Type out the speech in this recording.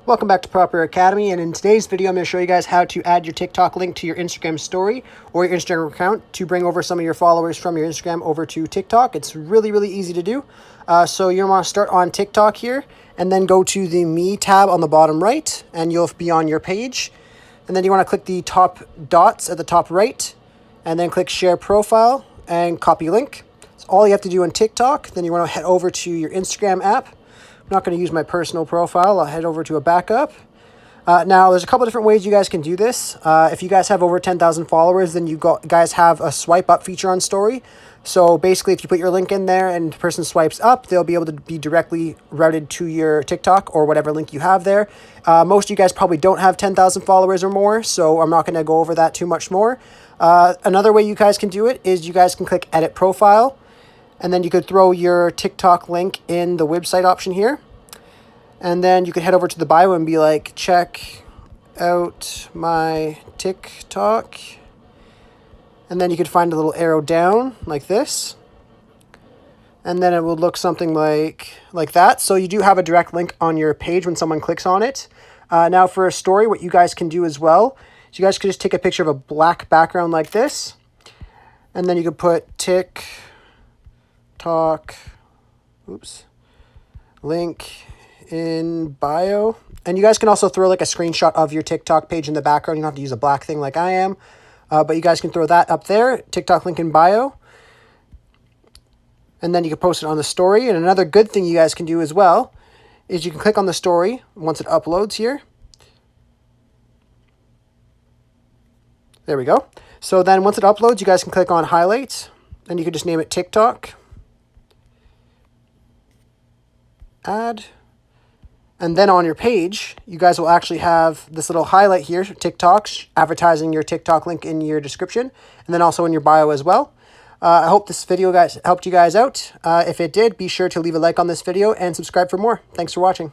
Welcome back to Proper Academy, and in today's video I'm going to show you guys how to add your TikTok link to your Instagram story or your Instagram account to bring over some of your followers from your Instagram over to TikTok. It's really easy to do. So you're going to want to start on TikTok here and then go to the Me tab on the bottom right and you'll be on your page. And then you want to click the top dots at the top right and then click Share Profile and Copy Link. That's all you have to do on TikTok. Then you want to head over to your Instagram app. I'm not going to use my personal profile. I'll head over to a backup. Now, there's a couple different ways you guys can do this. If you guys have over 10,000 followers, then you guys have a swipe up feature on Story. So basically, if you put your link in there and the person swipes up, they'll be able to be directly routed to your TikTok or whatever link you have there. Most of you guys probably don't have 10,000 followers or more, so I'm not going to go over that too much more. Another way you guys can do it is you guys can click Edit Profile. And then you could throw your TikTok link in the website option here. And then you could head over to the bio and be like, check out my TikTok. And then you could find a little arrow down like this. And then it will look something like that. So you do have a direct link on your page when someone clicks on it. Now for a story, what you guys can do as well, is you guys could just take a picture of a black background like this. And then you could put TikTok, link in bio. And you guys can also throw like a screenshot of your TikTok page in the background. You don't have to use a black thing like I am. But you guys can throw that up there, TikTok link in bio. And then you can post it on the story. And another good thing you guys can do as well is you can click on the story once it uploads here. There we go. So then once it uploads, you guys can click on highlights and you can just name it TikTok. Add. And then on your page, you guys will actually have this little highlight here, TikTok, advertising your TikTok link in your description, and then also in your bio as well. I hope this video helped you guys out. If it did, be sure to leave a like on this video and subscribe for more. Thanks for watching.